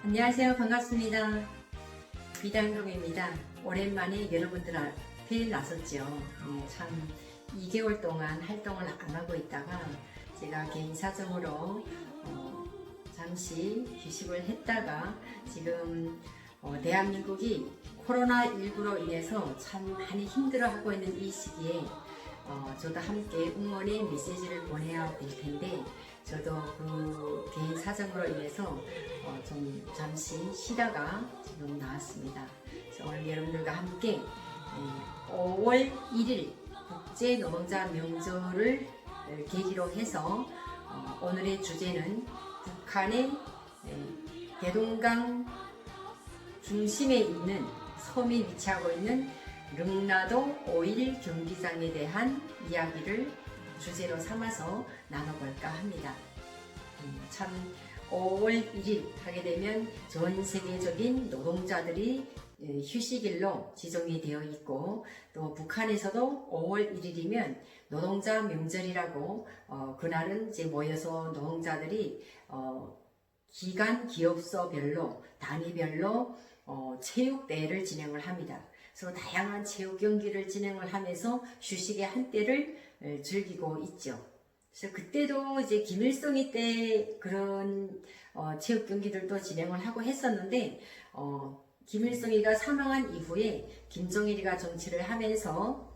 안녕하세요. 반갑습니다. 비단금입니다. 오랜만에 여러분들 앞에 나섰죠. 참 2개월 동안 활동을 안 하고 있다가 제가 개인 사정으로 잠시 휴식을 했다가 지금 대한민국이 코로나19로 인해서 참 많이 힘들어하고 있는 이 시기에 저도 함께 응원의 메시지를 보내야 될 텐데 저도 그 개인 사정으로 인해서 좀 잠시 쉬다가 지금 나왔습니다. 그래서 오늘 여러분들과 함께 5월 1일 국제노동자 명절을 계기로 해서 오늘의 주제는 북한의 대동강 중심에 있는 섬이 위치하고 있는 릉나도 5.1 경기장에 대한 이야기를 주제로 삼아서 나눠볼까 합니다. 참 5월 1일 하게 되면 전 세계적인 노동자들이 휴식일로 지정이 되어 있고 또 북한에서도 5월 1일이면 노동자 명절이라고 그날은 이제 모여서 노동자들이 기간 기업소별로 단위별로 체육대회를 진행을 합니다. 그래서 다양한 체육 경기를 진행을 하면서 휴식의 한때를 즐기고 있죠. 그래서 그때도 이제 김일성이 때 그런 체육 경기들도 진행을 하고 했었는데 김일성이가 사망한 이후에 김정일이가 정치를 하면서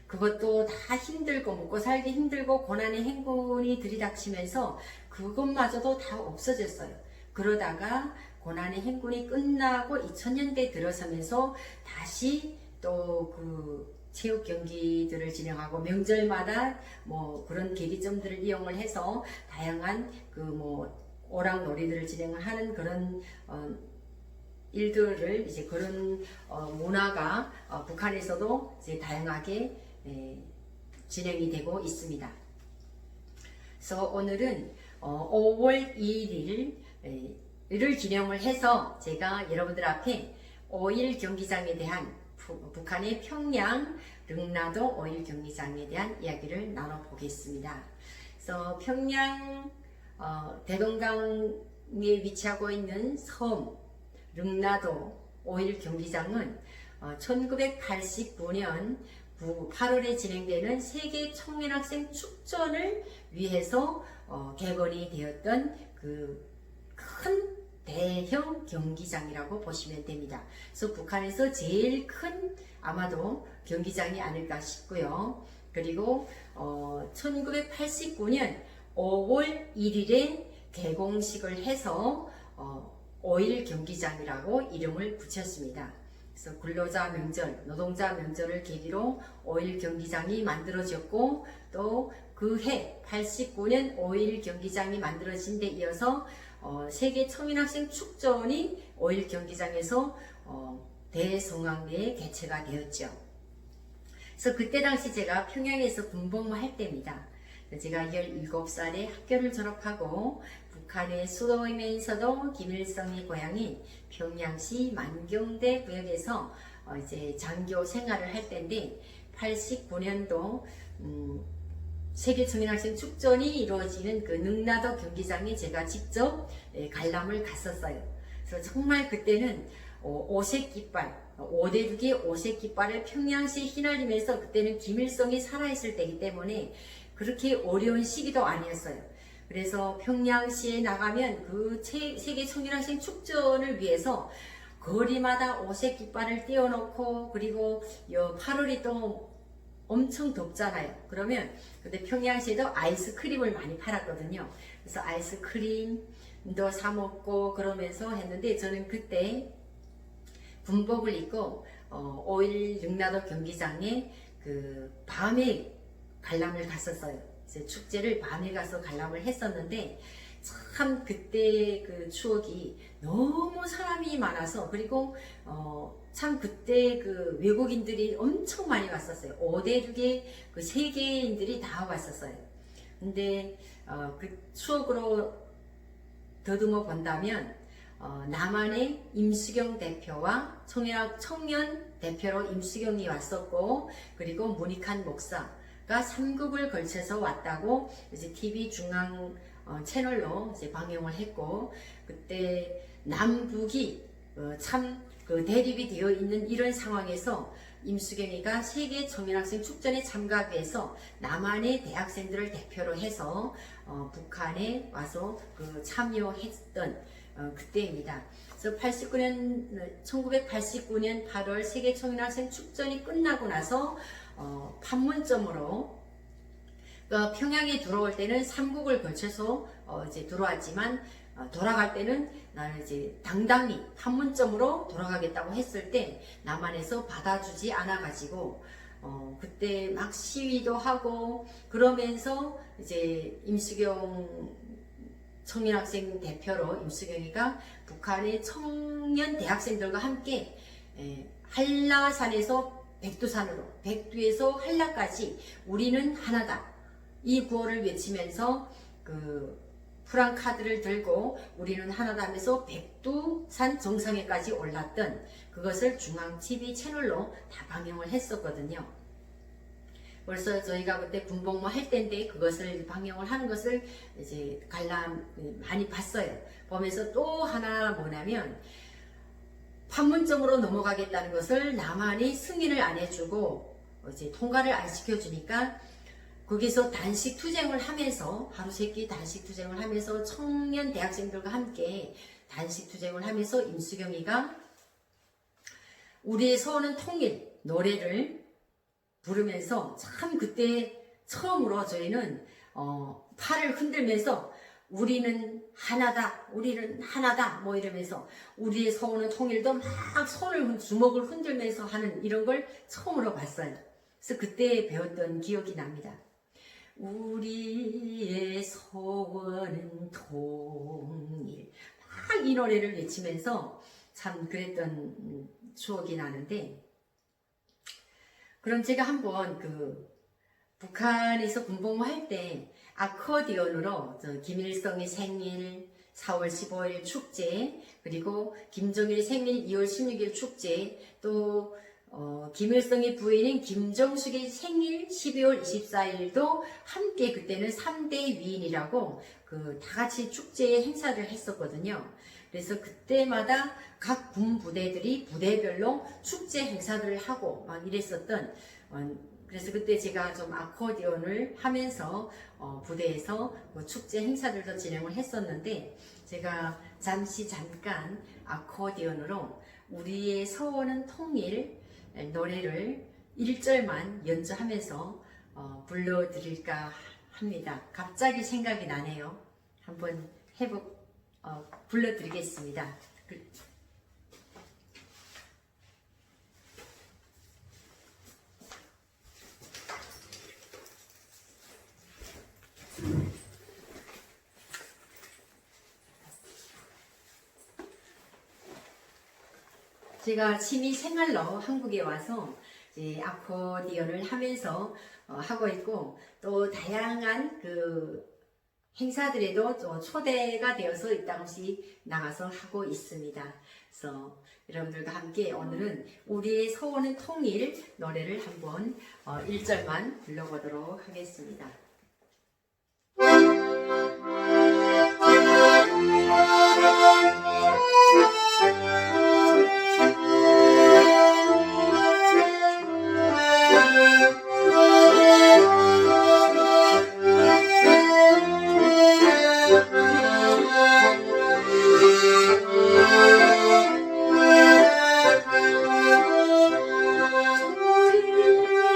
그것도 다 힘들고 먹고 살기 힘들고 고난의 행군이 들이닥치면서 그것마저도 다 없어졌어요. 그러다가 고난의 행군이 끝나고 2000년대 들어서면서 다시 또 그 체육 경기들을 진행하고 명절마다 뭐 그런 계기점들을 이용을 해서 다양한 그 뭐 오락놀이들을 진행을 하는 그런 일들을 이제 그런 문화가 북한에서도 이제 다양하게 진행이 되고 있습니다. 그래서 오늘은 5월 2일을 기념을 해서 제가 여러분들 앞에 5.1 경기장에 대한 북한의 평양 릉나도 5.1 경기장에 대한 이야기를 나눠보겠습니다. 그래서 평양 대동강에 위치하고 있는 섬 릉나도 5.1 경기장은 1989년 8월에 진행되는 세계 청년학생 축전을 위해서 개건이 되었던 그 큰 대형 경기장이라고 보시면 됩니다. 그래서 북한에서 제일 큰 아마도 경기장이 아닐까 싶고요. 그리고 1989년 5월 1일에 개공식을 해서 5.1 경기장이라고 이름을 붙였습니다. 그래서 근로자 명절, 노동자 명절을 계기로 5.1 경기장이 만들어졌고 또 그 해 89년 5.1 경기장이 만들어진 데 이어서 세계 청년학생 축전이 5.1 경기장에서 대성황리에 개최가 되었죠. 그래서 그때 당시 제가 평양에서 군복무할 때입니다. 제가 17살에 학교를 졸업하고 북한의 수도이면서도 김일성의 고향인 평양시 만경대 구역에서 이제 장교 생활을 할 때인데 89년도 세계 청년학생 축전이 이루어지는 그 능라도 경기장에 제가 직접 관람을 갔었어요. 그래서 정말 그때는 오색 깃발, 5대6의 오색 깃발을 평양시에 휘날리면서 그때는 김일성이 살아있을 때이기 때문에 그렇게 어려운 시기도 아니었어요. 그래서 평양시에 나가면 그 세계 청년학생 축전을 위해서 거리마다 오색 깃발을 띄워놓고 그리고 8월이 또 엄청 덥잖아요. 그러면 근데 평양시에도 아이스크림을 많이 팔았거든요. 그래서 아이스크림도 사 먹고 그러면서 했는데 저는 그때 군복을 입고 5.1 릉나도 경기장에 그 밤에 관람을 갔었어요. 그래서 축제를 밤에 가서 관람을 했었는데 참 그때 그 추억이 너무 사람이 많아서 그리고 참 그때 그 외국인들이 엄청 많이 왔었어요. 5대6의 그 세계인들이 다 왔었어요. 근데 그 추억으로 더듬어 본다면 남한의 임수경 대표와 청년 대표로 임수경이 왔었고 그리고 문익환 목사가 3국을 걸쳐서 왔다고 이제 TV 중앙 채널로 이제 방영을 했고, 그때 남북이 참 그 대립이 되어 있는 이런 상황에서 임수경이가 세계 청년학생 축전에 참가해서 남한의 대학생들을 대표로 해서 북한에 와서 그 참여했던 그때입니다. 그래서 1989년 8월 세계 청년학생 축전이 끝나고 나서 판문점으로 평양에 들어올 때는 삼국을 거쳐서 이제 들어왔지만 돌아갈 때는 나는 이제 당당히 판문점으로 돌아가겠다고 했을 때 남한에서 받아주지 않아 가지고 그때 막 시위도 하고 그러면서 이제 임수경 청년학생 대표로 임수경이가 북한의 청년 대학생들과 함께 한라산에서 백두산으로, 백두에서 한라까지 우리는 하나다, 이 구호를 외치면서 그 프랑카드를 들고 우리는 하나다 하면서 백두산 정상에까지 올랐던 그것을 중앙TV 채널로 다 방영을 했었거든요. 그래서 저희가 그때 군복무 할 때인데 그것을 방영을 하는 것을 이제 관람 많이 봤어요. 보면서 또 하나 뭐냐면 판문점으로 넘어가겠다는 것을 남한이 승인을 안 해주고 이제 통과를 안 시켜주니까 거기서 단식 투쟁을 하면서 하루 세끼 단식 투쟁을 하면서 청년 대학생들과 함께 단식 투쟁을 하면서 임수경이가 우리의 소원은 통일 노래를 부르면서 참 그때 처음으로 저희는 팔을 흔들면서 우리는 하나다, 우리는 하나다 뭐 이러면서 우리의 소원은 통일도 막 주먹을 흔들면서 하는 이런 걸 처음으로 봤어요. 그래서 그때 배웠던 기억이 납니다. 우리의 소원은 통일, 막 이 노래를 외치면서 참 그랬던 추억이 나는데, 그럼 제가 한번 그 북한에서 군복무 할 때 아코디언으로 김일성의 생일 4월 15일 축제, 그리고 김정일의 생일 2월 16일 축제, 또 김일성의 부인인 김정숙의 생일 12월 24일도 함께 그때는 3대 위인이라고 그 다같이 축제의 행사를 했었거든요. 그래서 그때마다 각 군 부대들이 부대별로 축제 행사들을 하고 막 이랬었던, 그래서 그때 제가 좀 아코디언을 하면서 부대에서 뭐 축제 행사들도 진행을 했었는데, 제가 잠깐 아코디언으로 우리의 소원은 통일 노래를 1절만 연주하면서 불러드릴까 합니다. 갑자기 생각이 나네요. 한번 불러드리겠습니다. 제가 취미 생활로 한국에 와서 이제 아코디언을 하면서 하고 있고, 또 다양한 그 행사들에도 또 초대가 되어서 이따금씩 나가서 하고 있습니다. 그래서 여러분들과 함께 오늘은 우리의 소원은 통일 노래를 한번 1절만 불러보도록 하겠습니다.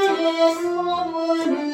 우리의 소원은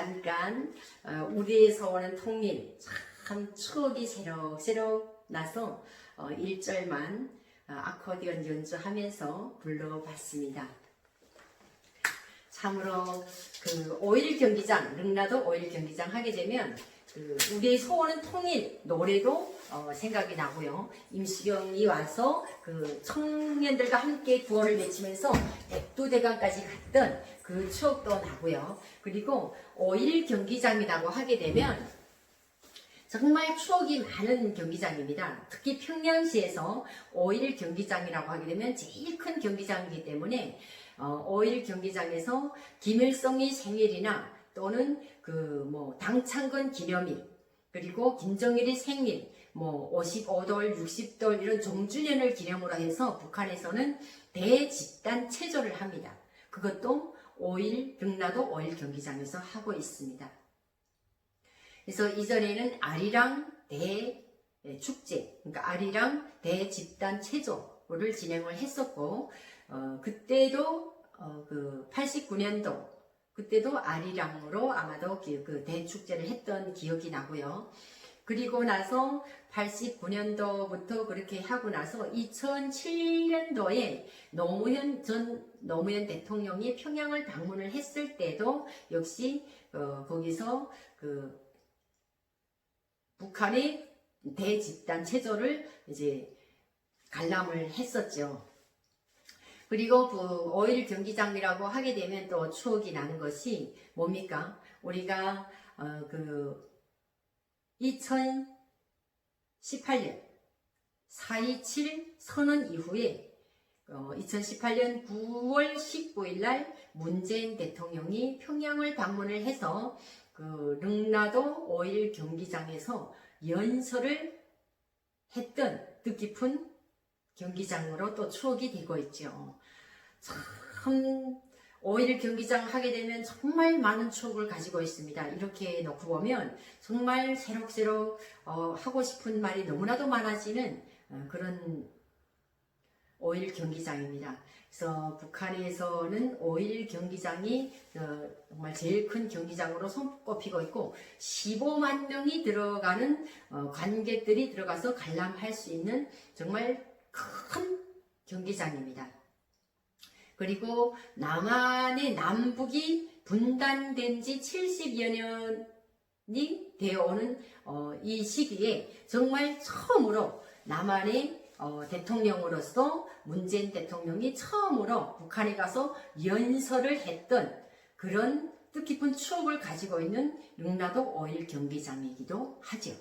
잠깐 우리에서 오는 통일 참 추억이 새록새록 나서 1절만 아코디언 연주하면서 불러봤습니다. 참으로 그 5.1 경기장, 릉라도 5.1 경기장 하게 되면 우리의 소원은 통일 노래도 생각이 나고요. 임시경이 와서 그 청년들과 함께 구호를 외치면서 백두대간까지 갔던 그 추억도 나고요. 그리고 5.1 경기장이라고 하게 되면 정말 추억이 많은 경기장입니다. 특히 평양시에서 5.1 경기장이라고 하게 되면 제일 큰 경기장이기 때문에 5.1 경기장에서 김일성의 생일이나 또는 당창건 기념일, 그리고 김정일의 생일, 55돌, 60돌 이런 종주년을 기념으로 해서 북한에서는 대집단 체조를 합니다. 그것도 5.1 릉라도 5.1 경기장에서 하고 있습니다. 그래서 이전에는 아리랑 대축제, 그러니까 아리랑 대집단 체조를 진행을 했었고, 그때도 89년도 그때도 아리랑으로 아마도 그 대축제를 했던 기억이 나고요. 그리고 나서 89년도부터 그렇게 하고 나서 2007년도에 노무현 대통령이 평양을 방문을 했을 때도 역시 거기서 북한의 대집단 체조를 이제 관람을 했었죠. 그리고 5.1 경기장이라고 하게 되면 또 추억이 나는 것이 뭡니까? 우리가 2018년 4.27 선언 이후에 2018년 9월 19일 날 문재인 대통령이 평양을 방문을 해서 릉라도 5.1 경기장에서 연설을 했던 뜻깊은 경기장으로 또 추억이 되고 있죠. 참 5.1 경기장 하게 되면 정말 많은 추억을 가지고 있습니다. 이렇게 놓고 보면 정말 새록새록 하고 싶은 말이 너무나도 많아지는 그런 5.1 경기장입니다. 그래서 북한에서는 5.1 경기장이 정말 제일 큰 경기장으로 손꼽히고 있고 15만 명이 들어가는 관객들이 들어가서 관람할 수 있는 정말 큰 경기장입니다. 그리고 남북이 분단된 지 70여 년이 되어오는 이 시기에 정말 처음으로 남한의 대통령으로서 문재인 대통령이 처음으로 북한에 가서 연설을 했던 그런 뜻깊은 추억을 가지고 있는 릉라도 5.1 경기장이기도 하죠.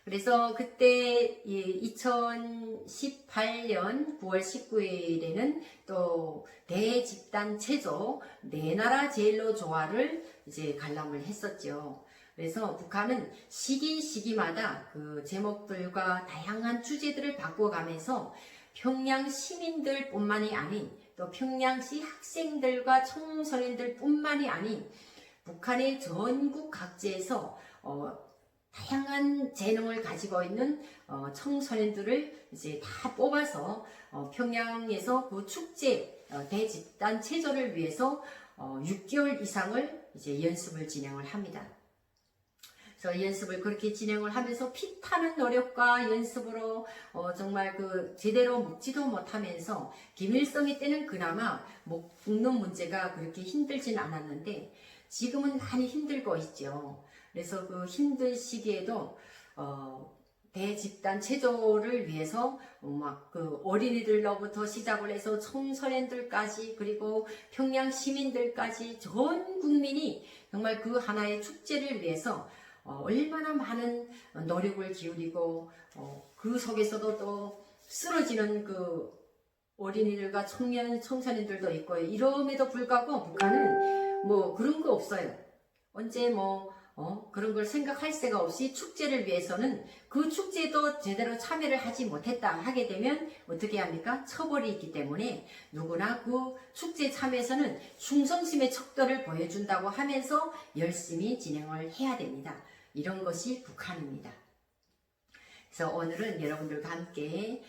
그래서 그때 2018년 9월 19일에는 또 대집단 체조 네 나라 제일로 조화를 이제 관람을 했었죠. 그래서 북한은 시기마다 그 제목들과 다양한 주제들을 바꿔가면서 평양 시민들뿐만이 아닌 또 평양시 학생들과 청소년들뿐만이 아닌 북한의 전국 각지에서 다양한 재능을 가지고 있는 청소년들을 이제 다 뽑아서 평양에서 그 축제 대집단 체조를 위해서 6개월 이상을 이제 연습을 진행을 합니다. 그래서 연습을 그렇게 진행을 하면서 피 타는 노력과 연습으로 정말 제대로 먹지도 못하면서 김일성이 때는 그나마 먹는 문제가 그렇게 힘들진 않았는데 지금은 많이 힘들고 있죠. 그래서 그 힘든 시기에도 대집단 체조를 위해서 어린이들로부터 시작을 해서 청소년들까지 그리고 평양 시민들까지 전 국민이 정말 그 하나의 축제를 위해서 얼마나 많은 노력을 기울이고 그 속에서도 또 쓰러지는 그 어린이들과 청소년들도 있고요. 이럼에도 불구하고 북한은 그런 거 없어요. 언제 그런 걸 생각할 새가 없이 축제를 위해서는 그 축제도 제대로 참여를 하지 못했다 하게 되면 어떻게 합니까? 처벌이 있기 때문에 누구나 그 축제 참여에서는 충성심의 척도를 보여준다고 하면서 열심히 진행을 해야 됩니다. 이런 것이 북한입니다. 그래서 오늘은 여러분들과 함께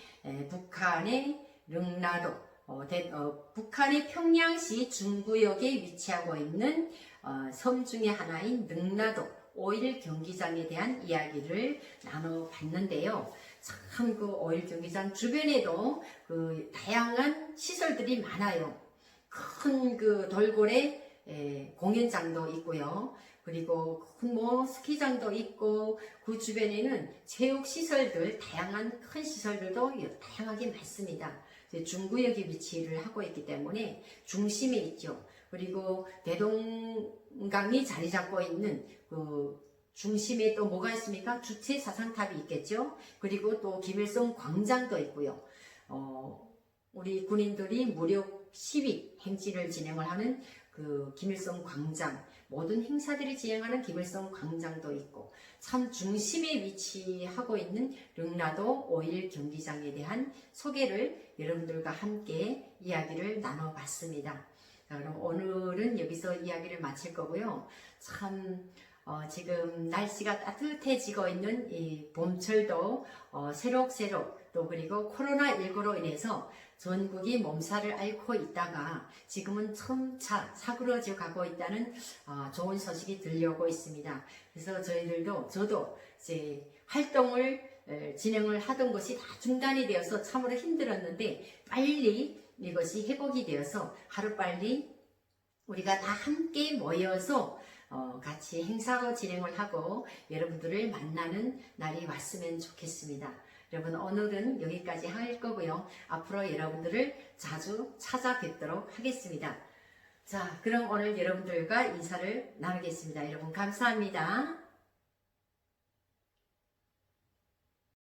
북한의 릉라도 북한의 평양시 중구역에 위치하고 있는 섬 중에 하나인 능라도 5일 경기장에 대한 이야기를 나눠봤는데요. 참 그 5일 경기장 주변에도 그 다양한 시설들이 많아요. 큰 그 돌고래 공연장도 있고요. 그리고 큰 뭐 스키장도 있고 그 주변에는 체육 시설들, 다양한 큰 시설들도 다양하게 많습니다. 중구역에 위치를 하고 있기 때문에 중심에 있죠. 그리고 대동강이 자리 잡고 있는 그 중심에 또 뭐가 있습니까? 주체 사상탑이 있겠죠. 그리고 또 김일성 광장도 있고요. 우리 군인들이 무력 시위 행진을 진행을 하는 그 김일성 광장, 모든 행사들이 진행하는 김일성 광장도 있고, 참 중심에 위치하고 있는 릉라도 5일 경기장에 대한 소개를 여러분들과 함께 이야기를 나눠봤습니다. 자, 그럼 오늘은 여기서 이야기를 마칠 거고요. 참 지금 날씨가 따뜻해지고 있는 이 봄철도 새록새록, 또 그리고 코로나19로 인해서 전국이 몸살을 앓고 있다가 지금은 점차 사그러져 가고 있다는 좋은 소식이 들려오고 있습니다. 그래서 저도 이제 활동을 진행을 하던 것이 다 중단이 되어서 참으로 힘들었는데, 빨리 이것이 회복이 되어서 하루빨리 우리가 다 함께 모여서 같이 행사로 진행을 하고 여러분들을 만나는 날이 왔으면 좋겠습니다. 여러분, 오늘은 여기까지 할 거고요. 앞으로 여러분들을 자주 찾아뵙도록 하겠습니다. 자, 그럼 오늘 여러분들과 인사를 나누겠습니다. 여러분, 감사합니다.